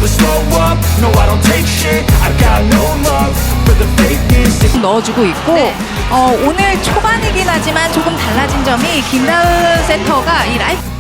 never slow up, no I don't take shit, I got no love for the fakeness. 넣어주고 있고 네. 오늘 초반이긴 하지만 조금 달라진 점이 김다은 세터가 이 라이프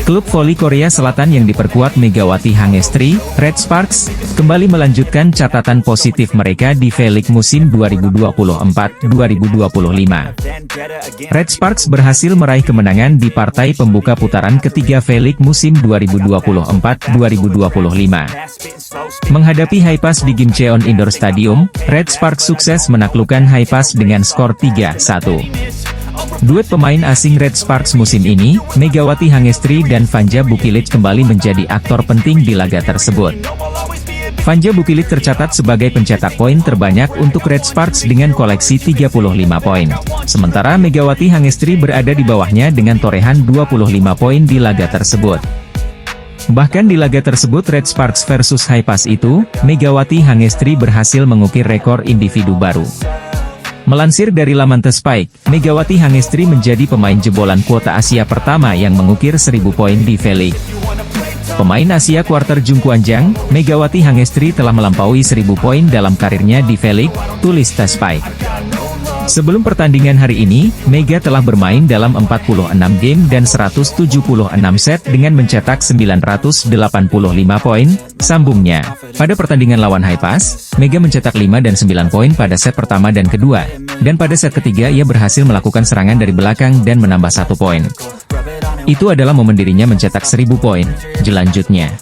Klub voli Korea Selatan yang diperkuat Megawati Hangestri, Red Sparks, kembali melanjutkan catatan positif mereka di V-League musim 2024-2025. Red Sparks berhasil meraih kemenangan di partai pembuka putaran ketiga V-League musim 2024-2025. Menghadapi Haipas di Gimcheon Indoor Stadium, Red Sparks sukses menaklukkan Haipas dengan skor 3-1. Duet pemain asing Red Sparks musim ini, Megawati Hangestri dan Vanja Bukilic kembali menjadi aktor penting di laga tersebut. Vanja Bukilic tercatat sebagai pencetak poin terbanyak untuk Red Sparks dengan koleksi 35 poin. Sementara Megawati Hangestri berada di bawahnya dengan torehan 25 poin di laga tersebut. Bahkan di laga tersebut Red Sparks versus Haipas itu, Megawati Hangestri berhasil mengukir rekor individu baru. Melansir dari laman The Spike, Megawati Hangestri menjadi pemain jebolan kuota Asia pertama yang mengukir 1000 poin di V-League. Pemain Asia kuarter Jungkwanjang, Megawati Hangestri telah melampaui 1000 poin dalam karirnya di V-League, tulis The Spike. Sebelum pertandingan hari ini, Mega telah bermain dalam 46 game dan 176 set dengan mencetak 985 poin, sambungnya. Pada pertandingan lawan Haipas, Mega mencetak 5 dan 9 poin pada set pertama dan kedua, dan pada set ketiga ia berhasil melakukan serangan dari belakang dan menambah 1 poin. Itu adalah momen dirinya mencetak 1000 poin, jelanjutnya.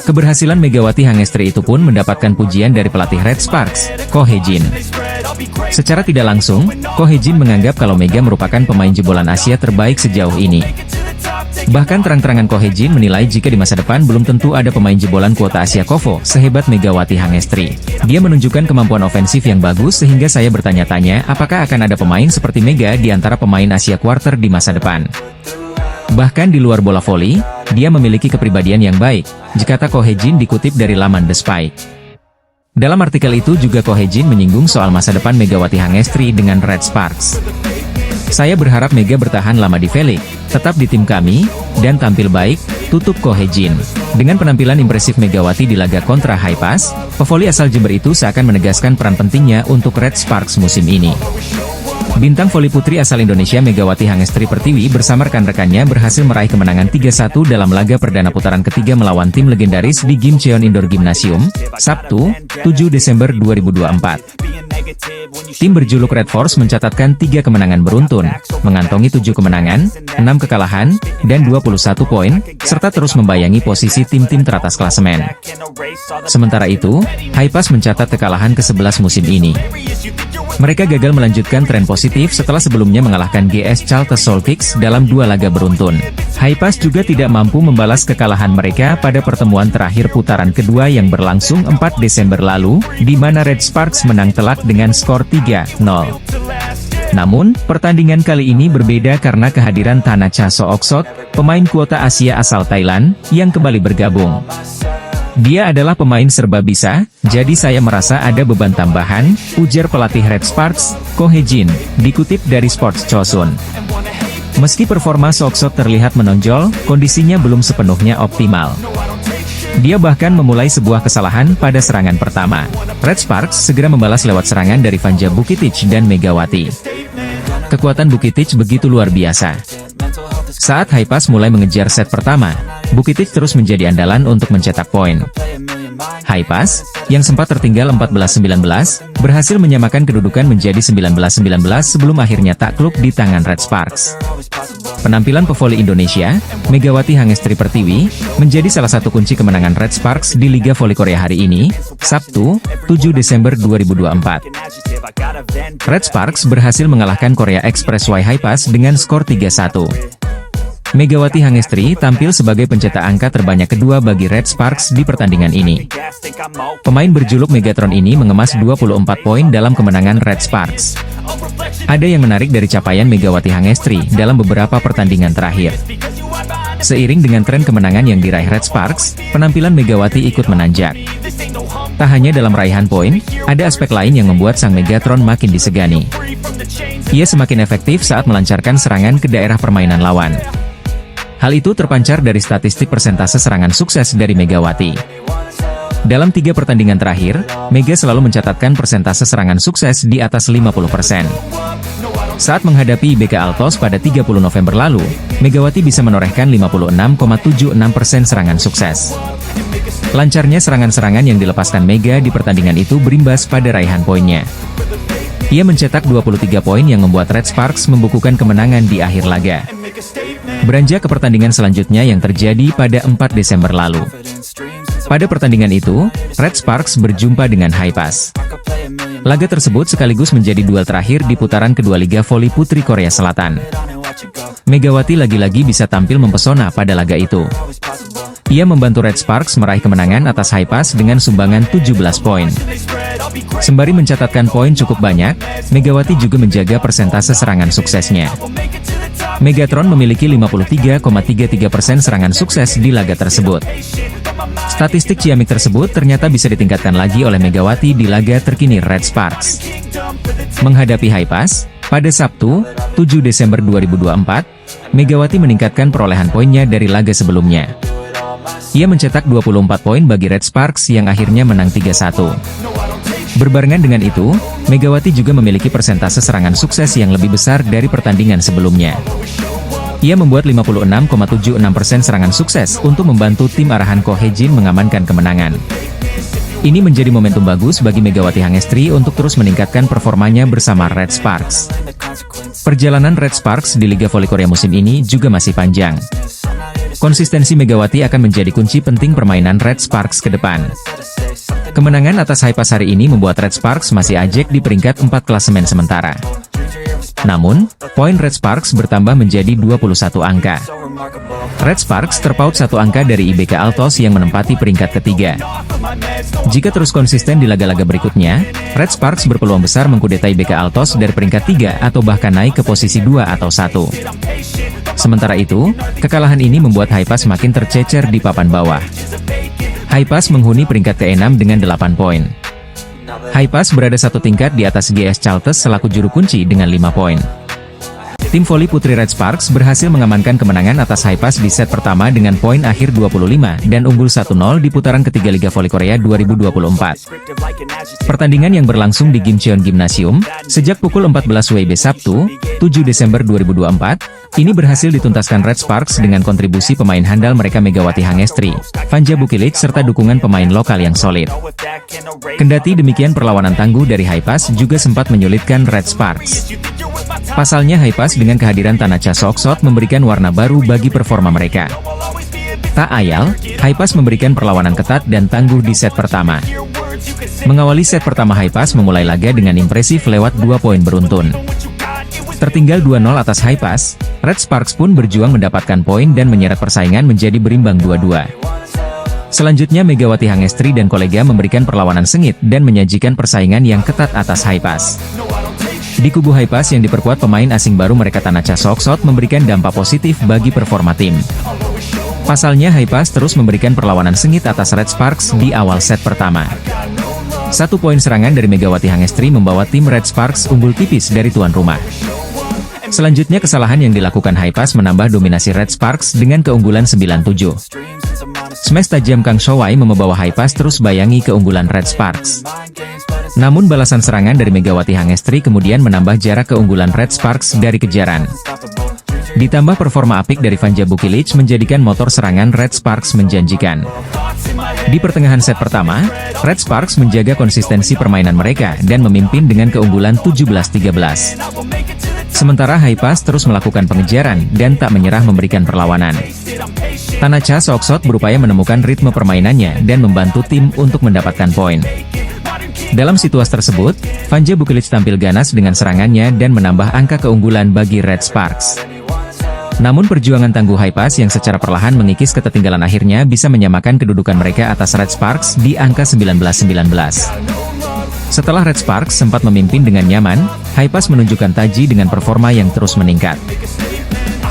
Keberhasilan Megawati Hangestri itu pun mendapatkan pujian dari pelatih Red Sparks, Ko Hye-jin. Secara tidak langsung, Ko Hye-jin menganggap kalau Mega merupakan pemain jebolan Asia terbaik sejauh ini. Bahkan terang-terangan Ko Hye-jin menilai jika di masa depan belum tentu ada pemain jebolan kuota Asia KOFO sehebat Megawati Hangestri. Dia menunjukkan kemampuan ofensif yang bagus sehingga saya bertanya-tanya apakah akan ada pemain seperti Mega di antara pemain Asia Quarter di masa depan. Bahkan di luar bola voli, dia memiliki kepribadian yang baik, kata Ko Hye-jin dikutip dari laman The Spike. Dalam artikel itu juga Ko Hye-jin menyinggung soal masa depan Megawati Hangestri dengan Red Sparks. Saya berharap Mega bertahan lama di V-League, tetap di tim kami, dan tampil baik, tutup Ko Hye-jin. Dengan penampilan impresif Megawati di laga kontra Haipas, pevoli asal Jember itu seakan menegaskan peran pentingnya untuk Red Sparks musim ini. Bintang voli putri asal Indonesia Megawati Hangestri Pertiwi bersama rekan-rekannya berhasil meraih kemenangan 3-1 dalam laga perdana putaran ketiga melawan tim legendaris di Gimcheon Indoor Gymnasium, Sabtu, 7 Desember 2024. Tim berjuluk Red Force mencatatkan 3 kemenangan beruntun, mengantongi 7 kemenangan, 6 kekalahan, dan 21 poin, serta terus membayangi posisi tim-tim teratas klasemen. Sementara itu, Haipas mencatat kekalahan ke-11 musim ini. Mereka gagal melanjutkan tren positif setelah sebelumnya mengalahkan GS Charter Seoul Kicks dalam 2 laga beruntun. Haipas juga tidak mampu membalas kekalahan mereka pada pertemuan terakhir putaran kedua yang berlangsung 4 Desember lalu, di mana Red Sparks menang telak dengan skor 3-0. Namun, pertandingan kali ini berbeda karena kehadiran Thanacha Sooksot, pemain kuota Asia asal Thailand, yang kembali bergabung. Dia adalah pemain serba bisa, jadi saya merasa ada beban tambahan, ujar pelatih Red Sparks, Ko Hye-jin, dikutip dari Sports Chosun. Meski performa Sooksot terlihat menonjol, kondisinya belum sepenuhnya optimal. Dia bahkan memulai sebuah kesalahan pada serangan pertama. Red Sparks segera membalas lewat serangan dari Vanja Bukilic dan Megawati. Kekuatan Bukilic begitu luar biasa. Saat Haipas mulai mengejar set pertama, Bukilic terus menjadi andalan untuk mencetak poin. Haipas, yang sempat tertinggal 14-19, berhasil menyamakan kedudukan menjadi 19-19 sebelum akhirnya takluk di tangan Red Sparks. Penampilan pevoli Indonesia, Megawati Hangestri Pertiwi, menjadi salah satu kunci kemenangan Red Sparks di Liga Voli Korea hari ini, Sabtu, 7 Desember 2024. Red Sparks berhasil mengalahkan Korea Express Y Haipas dengan skor 3-1. Megawati Hangestri tampil sebagai pencetak angka terbanyak kedua bagi Red Sparks di pertandingan ini. Pemain berjuluk Megatron ini mengemas 24 poin dalam kemenangan Red Sparks. Ada yang menarik dari capaian Megawati Hangestri dalam beberapa pertandingan terakhir. Seiring dengan tren kemenangan yang diraih Red Sparks, penampilan Megawati ikut menanjak. Tak hanya dalam raihan poin, ada aspek lain yang membuat sang Megatron makin disegani. Ia semakin efektif saat melancarkan serangan ke daerah permainan lawan. Hal itu terpancar dari statistik persentase serangan sukses dari Megawati. Dalam 3 pertandingan terakhir, Mega selalu mencatatkan persentase serangan sukses di atas 50%. Saat menghadapi IBK Altos pada 30 November lalu, Megawati bisa menorehkan 56,76% serangan sukses. Lancarnya serangan-serangan yang dilepaskan Mega di pertandingan itu berimbas pada raihan poinnya. Ia mencetak 23 poin yang membuat Red Sparks membukukan kemenangan di akhir laga. Beranjak ke pertandingan selanjutnya yang terjadi pada 4 Desember lalu. Pada pertandingan itu, Red Sparks berjumpa dengan Haipas. Laga tersebut sekaligus menjadi duel terakhir di putaran kedua Liga Voli Putri Korea Selatan. Megawati lagi-lagi bisa tampil mempesona pada laga itu. Ia membantu Red Sparks meraih kemenangan atas Haipas dengan sumbangan 17 poin. Sembari mencatatkan poin cukup banyak, Megawati juga menjaga persentase serangan suksesnya. Megatron memiliki 53,33% serangan sukses di laga tersebut. Statistik ciamik tersebut ternyata bisa ditingkatkan lagi oleh Megawati di laga terkini Red Sparks. Menghadapi Haipas, pada Sabtu, 7 Desember 2024, Megawati meningkatkan perolehan poinnya dari laga sebelumnya. Ia mencetak 24 poin bagi Red Sparks yang akhirnya menang 3-1. Berbarengan dengan itu, Megawati juga memiliki persentase serangan sukses yang lebih besar dari pertandingan sebelumnya. Ia membuat 56,76% serangan sukses untuk membantu tim arahan Ko Hye-jin mengamankan kemenangan. Ini menjadi momentum bagus bagi Megawati Hangestri untuk terus meningkatkan performanya bersama Red Sparks. Perjalanan Red Sparks di Liga Voli Korea musim ini juga masih panjang. Konsistensi Megawati akan menjadi kunci penting permainan Red Sparks ke depan. Kemenangan atas Haipas hari ini membuat Red Sparks masih ajak di peringkat 4 klasemen sementara. Namun, poin Red Sparks bertambah menjadi 21 angka. Red Sparks terpaut 1 angka dari IBK Altos yang menempati peringkat ketiga. Jika terus konsisten di laga-laga berikutnya, Red Sparks berpeluang besar mengkudeta IBK Altos dari peringkat 3 atau bahkan naik ke posisi 2 atau 1. Sementara itu, kekalahan ini membuat Haipas makin tercecer di papan bawah. Haipas menghuni peringkat ke-6 dengan 8 poin. Haipas berada 1 tingkat di atas GS Chalters selaku juru kunci dengan 5 poin. Tim voli putri Red Sparks berhasil mengamankan kemenangan atas Haipas di set pertama dengan poin akhir 25 dan unggul 1-0 di putaran ketiga Liga Voli Korea 2024. Pertandingan yang berlangsung di Gimcheon Gymnasium sejak pukul 14 WIB Sabtu, 7 Desember 2024, ini berhasil dituntaskan Red Sparks dengan kontribusi pemain handal mereka Megawati Hangestri, Vanja Bukilic serta dukungan pemain lokal yang solid. Kendati demikian perlawanan tangguh dari Haipas juga sempat menyulitkan Red Sparks. Pasalnya Haipas dengan kehadiran Tanacha Soksot memberikan warna baru bagi performa mereka. Tak ayal, Haipas memberikan perlawanan ketat dan tangguh di set pertama. Mengawali set pertama Haipas memulai laga dengan impresif lewat 2 poin beruntun. Tertinggal 2-0 atas Haipas, Red Sparks pun berjuang mendapatkan poin dan menyeret persaingan menjadi berimbang 2-2. Selanjutnya Megawati Hangestri dan kolega memberikan perlawanan sengit dan menyajikan persaingan yang ketat atas Haipas. Di kubu Haipas yang diperkuat pemain asing baru mereka Tanacha Soksot memberikan dampak positif bagi performa tim. Pasalnya Haipas terus memberikan perlawanan sengit atas Red Sparks di awal set pertama. 1 poin serangan dari Megawati Hangestri membawa tim Red Sparks unggul tipis dari tuan rumah. Selanjutnya kesalahan yang dilakukan Haipas menambah dominasi Red Sparks dengan keunggulan 9-7. Smash tajam Kang Showai membawa Haipas terus bayangi keunggulan Red Sparks. Namun balasan serangan dari Megawati Hangestri kemudian menambah jarak keunggulan Red Sparks dari kejaran. Ditambah performa apik dari Vanja Bukilic menjadikan motor serangan Red Sparks menjanjikan. Di pertengahan set pertama, Red Sparks menjaga konsistensi permainan mereka dan memimpin dengan keunggulan 17-13. Sementara Haipas terus melakukan pengejaran dan tak menyerah memberikan perlawanan. Tanacha Soksot berupaya menemukan ritme permainannya dan membantu tim untuk mendapatkan poin. Dalam situasi tersebut, Vanja Bukilic tampil ganas dengan serangannya dan menambah angka keunggulan bagi Red Sparks. Namun perjuangan tangguh Haipas yang secara perlahan mengikis ketertinggalan akhirnya bisa menyamakan kedudukan mereka atas Red Sparks di angka 19-19. Setelah Red Sparks sempat memimpin dengan nyaman, Haipas menunjukkan taji dengan performa yang terus meningkat.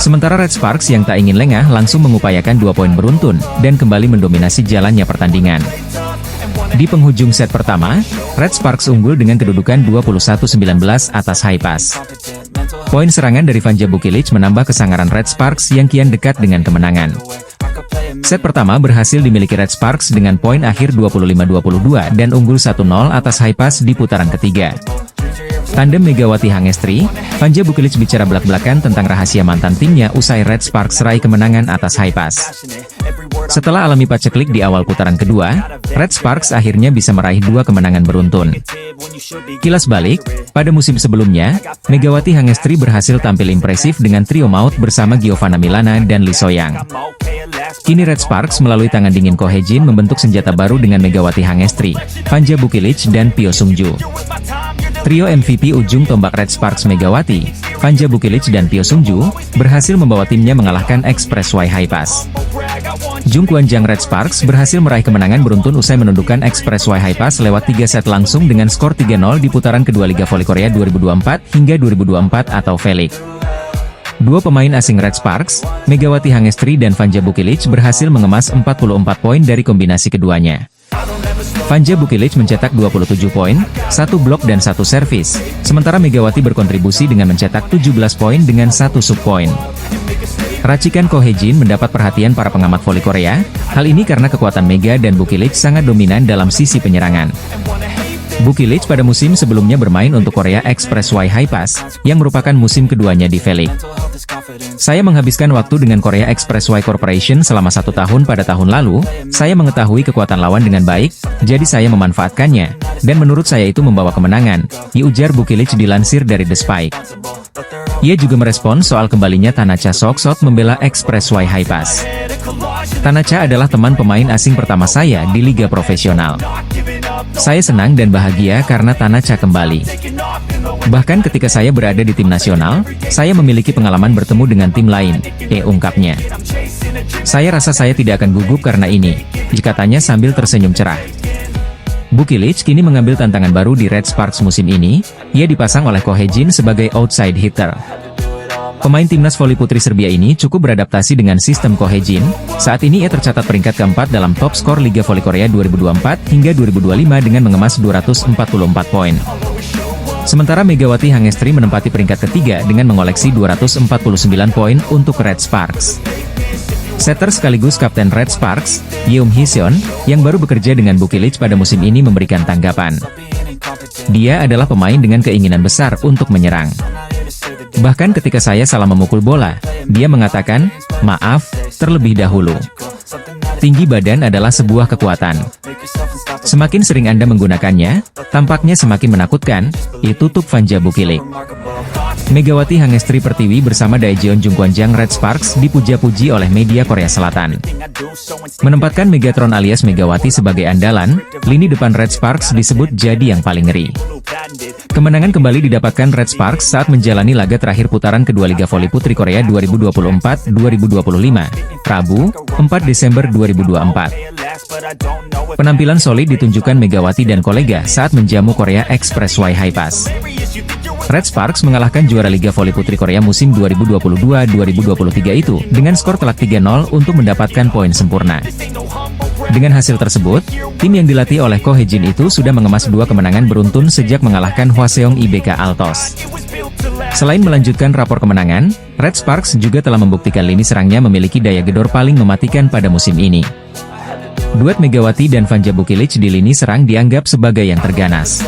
Sementara Red Sparks yang tak ingin lengah langsung mengupayakan 2 poin beruntun dan kembali mendominasi jalannya pertandingan. Di penghujung set pertama, Red Sparks unggul dengan kedudukan 21-19 atas Haipas. Poin serangan dari Vanja Bukilic menambah kesangaran Red Sparks yang kian dekat dengan kemenangan. Set pertama berhasil dimiliki Red Sparks dengan poin akhir 25-22 dan unggul 1-0 atas Hypas di putaran ketiga. Tandem Megawati Hangestri, Vanja Bukilic bicara belak-belakan tentang rahasia mantan timnya usai Red Sparks raih kemenangan atas Hypas. Setelah alami paceklik di awal putaran kedua, Red Sparks akhirnya bisa meraih 2 kemenangan beruntun. Kilas balik, pada musim sebelumnya, Megawati Hangestri berhasil tampil impresif dengan trio maut bersama Giovanna Milana dan Lee Soyang. Kini Red Sparks melalui tangan dingin Ko Hye-jin membentuk senjata baru dengan Megawati Hangestri, Vanja Bukilic dan Pyo Sung-ju. Trio MVP ujung tombak Red Sparks Megawati, Vanja Bukilic dan Pyo Sung-ju, berhasil membawa timnya mengalahkan Express Y Hypas. Jung Kwan-jang Red Sparks berhasil meraih kemenangan beruntun usai menundukkan Express Y Hypas lewat 3 set langsung dengan skor 3-0 di putaran kedua Liga Voli Korea 2024 hingga 2024 atau V-League. Dua pemain asing Red Sparks, Megawati Hangestri dan Vanja Bukilic berhasil mengemas 44 poin dari kombinasi keduanya. Vanja Bukilic mencetak 27 poin, 1 blok dan 1 servis, sementara Megawati berkontribusi dengan mencetak 17 poin dengan 1 sub poin. Racikan Ko Hye-jin mendapat perhatian para pengamat voli Korea, hal ini karena kekuatan Mega dan Bukilic sangat dominan dalam sisi penyerangan. Bukilic pada musim sebelumnya bermain untuk Korea Express Y Hypas, yang merupakan musim keduanya di V-League. Saya menghabiskan waktu dengan Korea Express Y Corporation selama 1 tahun pada tahun lalu, saya mengetahui kekuatan lawan dengan baik, jadi saya memanfaatkannya, dan menurut saya itu membawa kemenangan, ujar Bukilic dilansir dari The Spike. Ia juga merespons soal kembalinya Tanacha Soksot membela Express Y Hypas. Tanacha adalah teman pemain asing pertama saya di liga profesional. Saya senang dan bahagia karena Tanacha kembali. Bahkan ketika saya berada di tim nasional, saya memiliki pengalaman bertemu dengan tim lain, ungkapnya. Saya rasa saya tidak akan gugup karena ini, katanya sambil tersenyum cerah. Bukilic kini mengambil tantangan baru di Red Sparks musim ini, ia dipasang oleh Ko Hye-jin sebagai outside hitter. Pemain timnas voli putri Serbia ini cukup beradaptasi dengan sistem Ko Hye-jin, saat ini ia tercatat peringkat keempat dalam top skor Liga Voli Korea 2024 hingga 2025 dengan mengemas 244 poin. Sementara Megawati Hangestri menempati peringkat ketiga dengan mengoleksi 249 poin untuk Red Sparks. Setter sekaligus kapten Red Sparks, Yeom Hee-seon, yang baru bekerja dengan Bukilic pada musim ini memberikan tanggapan. Dia adalah pemain dengan keinginan besar untuk menyerang. Bahkan ketika saya salah memukul bola, dia mengatakan, "Maaf, terlebih dahulu." Tinggi badan adalah sebuah kekuatan. Semakin sering Anda menggunakannya, tampaknya semakin menakutkan, tutup Vanja Bukilic. Megawati Hangestri Pertiwi bersama Daejeon Jung Kwan-jang Red Sparks dipuja-puji oleh media Korea Selatan. Menempatkan Megatron alias Megawati sebagai andalan, lini depan Red Sparks disebut jadi yang paling ngeri. Kemenangan kembali didapatkan Red Sparks saat menjalani laga terakhir putaran kedua Liga Voli Putri Korea 2024-2025, Rabu, 4 Desember 2024. Penampilan solid ditunjukkan Megawati dan kolega saat menjamu Korea Express Y Hypas. Red Sparks mengalahkan juara Liga Voli Putri Korea musim 2022-2023 itu dengan skor telak 3-0 untuk mendapatkan poin sempurna. Dengan hasil tersebut, tim yang dilatih oleh Ko Hye-jin itu sudah mengemas 2 kemenangan beruntun sejak mengalahkan Hwaseong IBK Altos. Selain melanjutkan rapor kemenangan, Red Sparks juga telah membuktikan lini serangnya memiliki daya gedor paling mematikan pada musim ini. Duet Megawati dan Vanja Bukilic di lini serang dianggap sebagai yang terganas.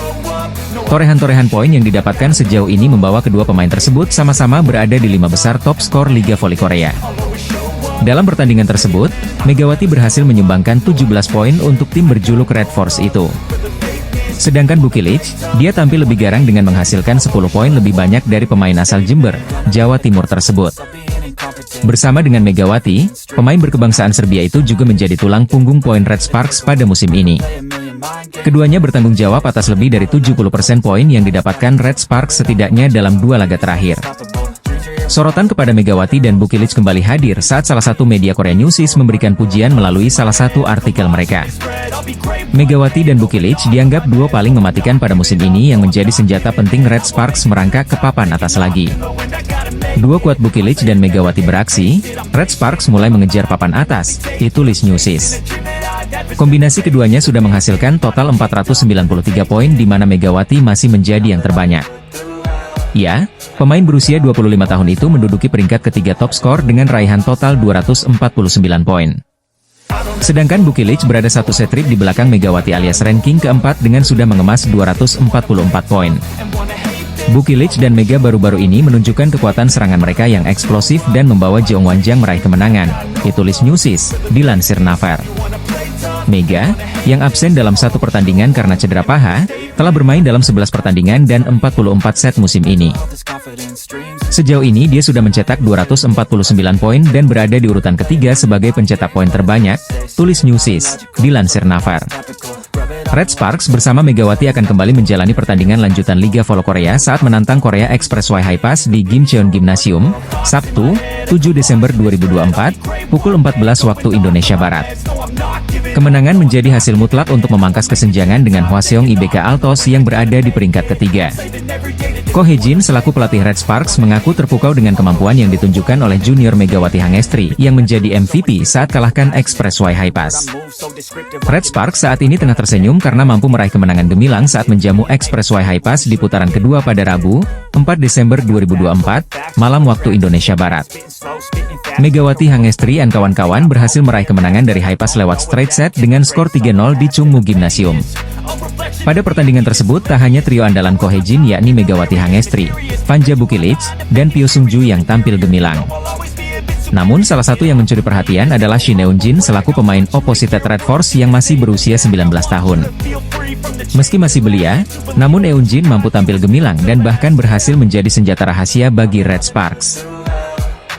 Torehan-torehan poin yang didapatkan sejauh ini membawa kedua pemain tersebut sama-sama berada di 5 besar top skor Liga Voli Korea. Dalam pertandingan tersebut, Megawati berhasil menyumbangkan 17 poin untuk tim berjuluk Red Force itu. Sedangkan Bukilic, dia tampil lebih garang dengan menghasilkan 10 poin lebih banyak dari pemain asal Jember, Jawa Timur tersebut. Bersama dengan Megawati, pemain berkebangsaan Serbia itu juga menjadi tulang punggung poin Red Sparks pada musim ini. Keduanya bertanggung jawab atas lebih dari 70% poin yang didapatkan Red Sparks setidaknya dalam 2 laga terakhir. Sorotan kepada Megawati dan Bukilic kembali hadir saat salah satu media Korea Newsis memberikan pujian melalui salah satu artikel mereka. Megawati dan Bukilic dianggap duo paling mematikan pada musim ini yang menjadi senjata penting Red Sparks merangkak ke papan atas lagi. Duo kuat Bukilic dan Megawati beraksi, Red Sparks mulai mengejar papan atas, tulis Newsis. Kombinasi keduanya sudah menghasilkan total 493 poin di mana Megawati masih menjadi yang terbanyak. Ya, pemain berusia 25 tahun itu menduduki peringkat ketiga top skor dengan raihan total 249 poin. Sedangkan Bukilic berada satu set trip di belakang Megawati alias ranking keempat dengan sudah mengemas 244 poin. Bukilic dan Mega baru-baru ini menunjukkan kekuatan serangan mereka yang eksplosif dan membawa Jeong Wanjang meraih kemenangan, ditulis Newsis, dilansir Naver. Mega, yang absen dalam satu pertandingan karena cedera paha, telah bermain dalam 11 pertandingan dan 44 set musim ini. Sejauh ini dia sudah mencetak 249 poin dan berada di urutan ketiga sebagai pencetak poin terbanyak, tulis Newsis, dilansir Naver. Red Sparks bersama Megawati akan kembali menjalani pertandingan lanjutan Liga Volo Korea saat menantang Korea Express Y High Pass di Gimcheon Gymnasium, Sabtu, 7 Desember 2024, pukul 14 waktu Indonesia Barat. Kemenangan menjadi hasil mutlak untuk memangkas kesenjangan dengan Hwaseong IBK Altos yang berada di peringkat ketiga. Ko Hye-jin selaku pelatih Red Sparks mengaku terpukau dengan kemampuan yang ditunjukkan oleh junior Megawati Hangestri yang menjadi MVP saat kalahkan Express Y High Pass. Red Sparks saat ini tengah tersenyum karena mampu meraih kemenangan gemilang saat menjamu Express Y High Pass di putaran kedua pada Rabu, 4 Desember 2024, malam waktu Indonesia Barat. Megawati Hangestri dan kawan-kawan berhasil meraih kemenangan dari High Pass lewat straight set dengan skor 3-0 di Chungmu Gymnasium. Pada pertandingan tersebut tak hanya trio andalan Ko Hye-jin yakni Megawati Hangestri, Panja Bukilic, dan Pyo Sung-ju yang tampil gemilang. Namun salah satu yang mencuri perhatian adalah Shin Eun-jin selaku pemain opposite Red Force yang masih berusia 19 tahun. Meski masih belia, namun Eun-jin mampu tampil gemilang dan bahkan berhasil menjadi senjata rahasia bagi Red Sparks.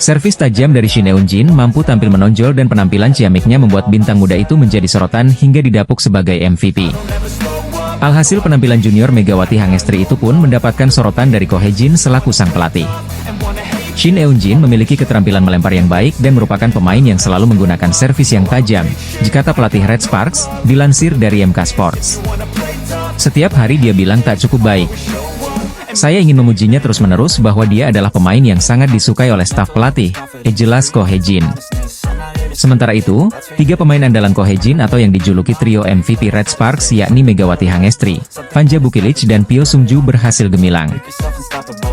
Servis tajam dari Shin Eun-jin mampu tampil menonjol dan penampilan ciamiknya membuat bintang muda itu menjadi sorotan hingga didapuk sebagai MVP. Alhasil penampilan junior Megawati Hangestri itu pun mendapatkan sorotan dari Ko Hye-jin selaku sang pelatih. Shin Eun-jin memiliki keterampilan melempar yang baik dan merupakan pemain yang selalu menggunakan servis yang tajam, kata pelatih Red Sparks, dilansir dari MK Sports. Setiap hari dia bilang tak cukup baik. Saya ingin memujinya terus-menerus bahwa dia adalah pemain yang sangat disukai oleh staf pelatih, jelas Ko Hye-jin. Sementara itu, tiga pemain andalan Ko Hye-jin atau yang dijuluki trio MVP Red Sparks yakni Megawati Hangestri, Panja Bukilic dan Pyo Sung-ju berhasil gemilang.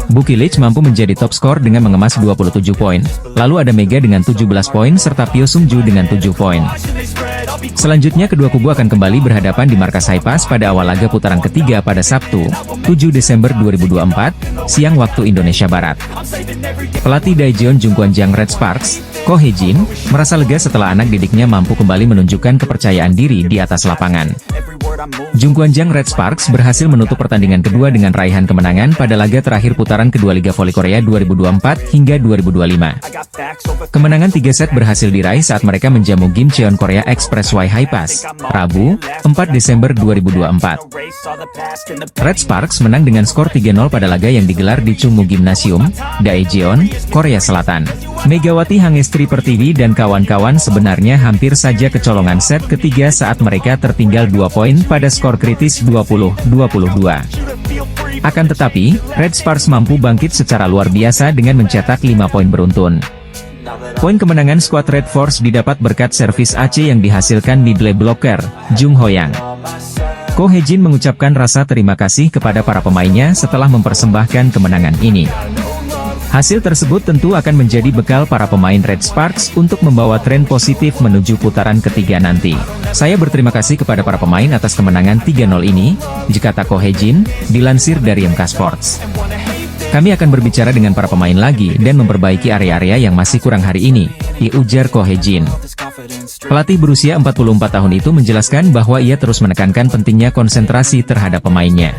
Bukilic mampu menjadi top skor dengan mengemas 27 poin, lalu ada Mega dengan 17 poin serta Pyo Sung-ju dengan 7 poin. Selanjutnya kedua kubu akan kembali berhadapan di markas High Pass pada awal laga putaran ketiga pada Sabtu, 7 Desember 2024, siang waktu Indonesia Barat. Pelatih Daejeon Jungkwanjang Red Sparks, Ko Hye-jin, merasa lega setelah anak didiknya mampu kembali menunjukkan kepercayaan diri di atas lapangan. Jungkwanjang Red Sparks berhasil menutup pertandingan kedua dengan raihan kemenangan pada laga terakhir putaran kedua Liga Voli Korea 2024 hingga 2025. Kemenangan 3 set berhasil diraih saat mereka menjamu Gimcheon Korea Express Y High Pass, Rabu, 4 Desember 2024. Red Sparks menang dengan skor 3-0 pada laga yang digelar di Chungmu Gymnasium, Daejeon, Korea Selatan. Megawati Hangestri Pertiwi dan kawan-kawan sebenarnya hampir saja kecolongan set ketiga saat mereka tertinggal 2 poin pada skor kritis 20-22. Akan tetapi, Red Sparks mampu bangkit secara luar biasa dengan mencetak 5 poin beruntun. Poin kemenangan skuad Red Force didapat berkat servis AC yang dihasilkan middle blocker, Jung Ho-yang. Ko Hye-jin mengucapkan rasa terima kasih kepada para pemainnya setelah mempersembahkan kemenangan ini. Hasil tersebut tentu akan menjadi bekal para pemain Red Sparks untuk membawa tren positif menuju putaran ketiga nanti. Saya berterima kasih kepada para pemain atas kemenangan 3-0 ini, kata Ko Hye-jin, dilansir dari MK Sports. Kami akan berbicara dengan para pemain lagi dan memperbaiki area-area yang masih kurang hari ini, ujar Ko Hye-jin. Pelatih berusia 44 tahun itu menjelaskan bahwa ia terus menekankan pentingnya konsentrasi terhadap pemainnya.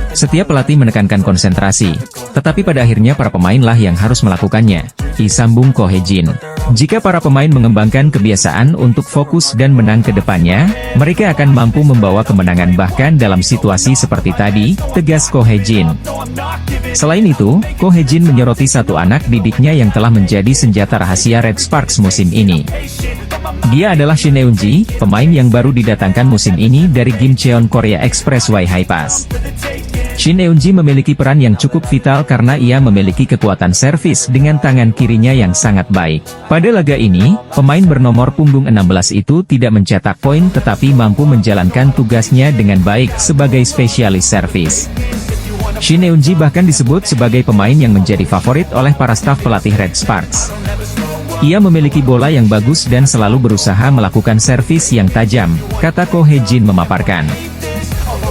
Setiap pelatih menekankan konsentrasi, tetapi pada akhirnya para pemainlah yang harus melakukannya, sambung Ko Hye-jin. Jika para pemain mengembangkan kebiasaan untuk fokus dan menang ke depannya, mereka akan mampu membawa kemenangan bahkan dalam situasi seperti tadi, tegas Ko Hye-jin. Selain itu, Ko Hye-jin menyoroti satu anak didiknya yang telah menjadi senjata rahasia Red Sparks musim ini. Dia adalah Shin Eun-ji, pemain yang baru didatangkan musim ini dari Gimcheon Korea Express Y High Pass. Shin Eun-ji memiliki peran yang cukup vital karena ia memiliki kekuatan servis dengan tangan kirinya yang sangat baik. Pada laga ini, pemain bernomor punggung 16 itu tidak mencetak poin tetapi mampu menjalankan tugasnya dengan baik sebagai spesialis servis. Shin Eun-ji bahkan disebut sebagai pemain yang menjadi favorit oleh para staf pelatih Red Sparks. Ia memiliki bola yang bagus dan selalu berusaha melakukan servis yang tajam, kata Ko Hye-jin memaparkan.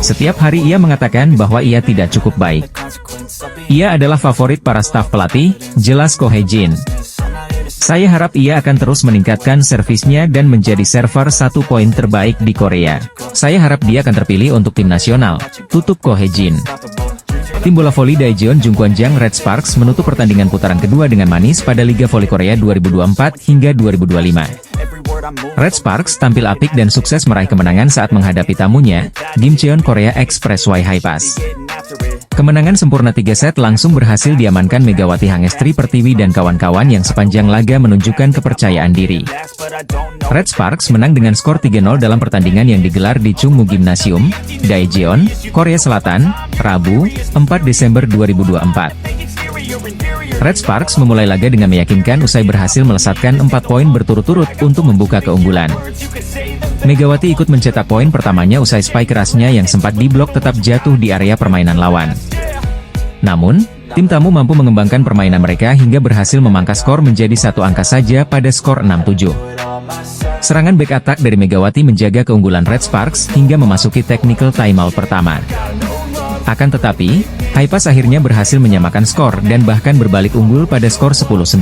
Setiap hari ia mengatakan bahwa ia tidak cukup baik. Ia adalah favorit para staf pelatih, jelas Ko Hye-jin. Saya harap ia akan terus meningkatkan servisnya dan menjadi server 1 poin terbaik di Korea. Saya harap dia akan terpilih untuk tim nasional, tutup Ko Hye-jin. Tim bola voli Daejeon Jungkwanjang Red Sparks menutup pertandingan putaran kedua dengan manis pada Liga Voli Korea 2024 hingga 2025. Red Sparks tampil apik dan sukses meraih kemenangan saat menghadapi tamunya, Gimcheon Korea Expressway Hi-Pass. Kemenangan sempurna 3 set langsung berhasil diamankan Megawati Hangestri Pertiwi dan kawan-kawan yang sepanjang laga menunjukkan kepercayaan diri. Red Sparks menang dengan skor 3-0 dalam pertandingan yang digelar di Chungmu Gymnasium, Daejeon, Korea Selatan, Rabu, 4 Desember 2024. Red Sparks memulai laga dengan meyakinkan usai berhasil melesatkan 4 poin berturut-turut untuk membuka keunggulan. Megawati ikut mencetak poin pertamanya usai spike kerasnya yang sempat diblok tetap jatuh di area permainan lawan. Namun, tim tamu mampu mengembangkan permainan mereka hingga berhasil memangkas skor menjadi 1 angka saja pada skor 6-7. Serangan back attack dari Megawati menjaga keunggulan Red Sparks hingga memasuki technical timeout pertama. Akan tetapi, Hi-Pass akhirnya berhasil menyamakan skor dan bahkan berbalik unggul pada skor 10-9.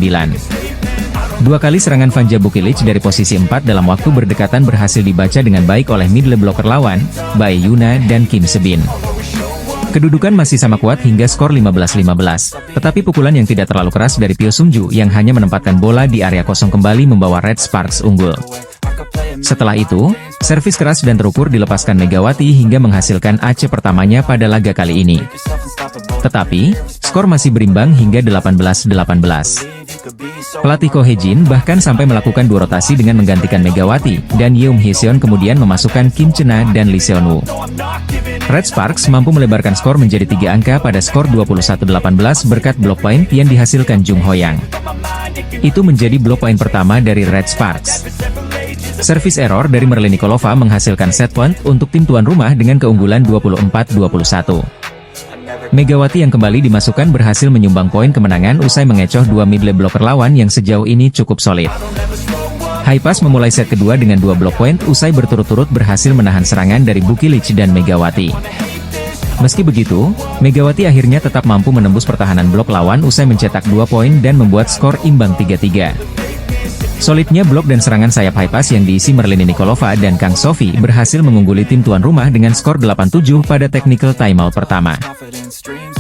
2 kali serangan Vanja Bukilic dari posisi 4 dalam waktu berdekatan berhasil dibaca dengan baik oleh middle blocker lawan, Bae Yuna dan Kim Sebin. Kedudukan masih sama kuat hingga skor 15-15, tetapi pukulan yang tidak terlalu keras dari Pyo Sung-ju yang hanya menempatkan bola di area kosong kembali membawa Red Sparks unggul. Setelah itu, servis keras dan terukur dilepaskan Megawati hingga menghasilkan ace pertamanya pada laga kali ini. Tetapi, skor masih berimbang hingga 18-18. Pelatih Ko Hye-jin bahkan sampai melakukan 2 rotasi dengan menggantikan Megawati, dan Yeom Hye-seon kemudian memasukkan Kim Chena dan Lee Seon-woo. Red Sparks mampu melebarkan skor menjadi 3 angka pada skor 21-18 berkat blok poin yang dihasilkan Jung Ho-yang. Itu menjadi blok poin pertama dari Red Sparks. Servis error dari Merlin Nikolova menghasilkan set point untuk tim tuan rumah dengan keunggulan 24-21. Megawati yang kembali dimasukkan berhasil menyumbang poin kemenangan usai mengecoh 2 middle blocker lawan yang sejauh ini cukup solid. Hi-Pass memulai set kedua dengan 2 blok point usai berturut-turut berhasil menahan serangan dari Bukilic dan Megawati. Meski begitu, Megawati akhirnya tetap mampu menembus pertahanan blok lawan usai mencetak 2 poin dan membuat skor imbang 3-3. Solidnya blok dan serangan sayap Hi-Pass yang diisi Merlin Nikolova dan Kang Sofi berhasil mengungguli tim tuan rumah dengan skor 8-7 pada technical timeout pertama.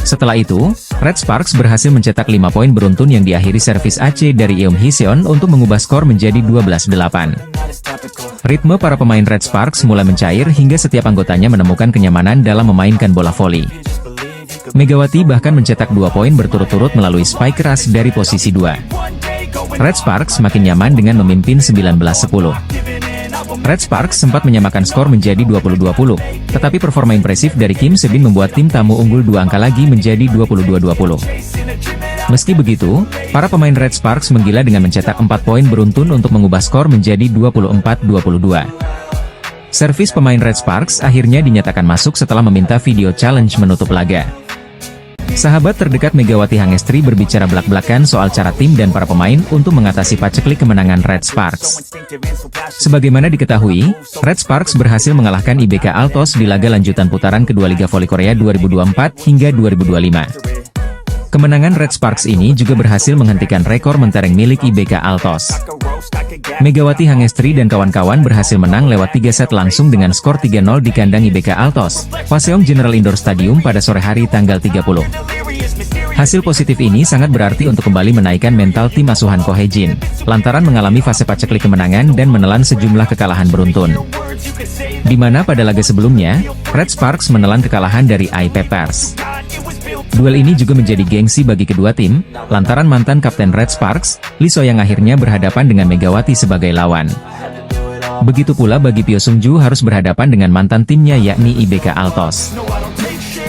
Setelah itu, Red Sparks berhasil mencetak 5 poin beruntun yang diakhiri servis ace dari Yeom Hye-seon untuk mengubah skor menjadi 12-8. Ritme para pemain Red Sparks mulai mencair hingga setiap anggotanya menemukan kenyamanan dalam memainkan bola voli. Megawati bahkan mencetak 2 poin berturut-turut melalui spike keras dari posisi 2. Red Sparks makin nyaman dengan memimpin 19-10. Red Sparks sempat menyamakan skor menjadi 20-20, tetapi performa impresif dari Kim Sebin membuat tim tamu unggul 2 angka lagi menjadi 22-20. Meski begitu, para pemain Red Sparks menggila dengan mencetak 4 poin beruntun untuk mengubah skor menjadi 24-22. Servis pemain Red Sparks akhirnya dinyatakan masuk setelah meminta video challenge menutup laga. Sahabat terdekat Megawati Hangestri berbicara belak-belakan soal cara tim dan para pemain untuk mengatasi paceklik kemenangan Red Sparks. Sebagaimana diketahui, Red Sparks berhasil mengalahkan IBK Altos di laga lanjutan putaran kedua Liga Voli Korea 2024 hingga 2025. Kemenangan Red Sparks ini juga berhasil menghentikan rekor mentereng milik IBK Altos. Megawati Hangestri dan kawan-kawan berhasil menang lewat 3 set langsung dengan skor 3-0 di kandang IBK Altos, Hwaseong General Indoor Stadium pada sore hari tanggal 30. Hasil positif ini sangat berarti untuk kembali menaikkan mental tim asuhan Ko Hye-jin, lantaran mengalami fase paceklik kemenangan dan menelan sejumlah kekalahan beruntun. Di mana pada laga sebelumnya, Red Sparks menelan kekalahan dari IP Pers. Duel ini juga menjadi gengsi bagi kedua tim, lantaran mantan kapten Red Sparks, Lee So-yang akhirnya berhadapan dengan Megawati sebagai lawan. Begitu pula bagi Pyo Sung-ju harus berhadapan dengan mantan timnya yakni IBK Altos.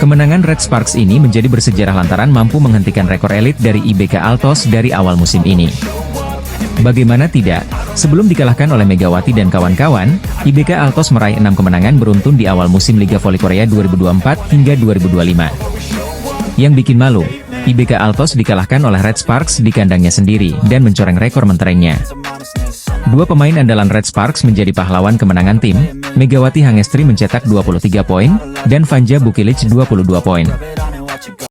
Kemenangan Red Sparks ini menjadi bersejarah lantaran mampu menghentikan rekor elit dari IBK Altos dari awal musim ini. Bagaimana tidak, sebelum dikalahkan oleh Megawati dan kawan-kawan, IBK Altos meraih 6 kemenangan beruntun di awal musim Liga Voli Korea 2024 hingga 2025. Yang bikin malu, IBK Altos dikalahkan oleh Red Sparks di kandangnya sendiri dan mencoreng rekor menterengnya. Dua pemain andalan Red Sparks menjadi pahlawan kemenangan tim, Megawati Hangestri mencetak 23 poin, dan Vanja Bukilic 22 poin.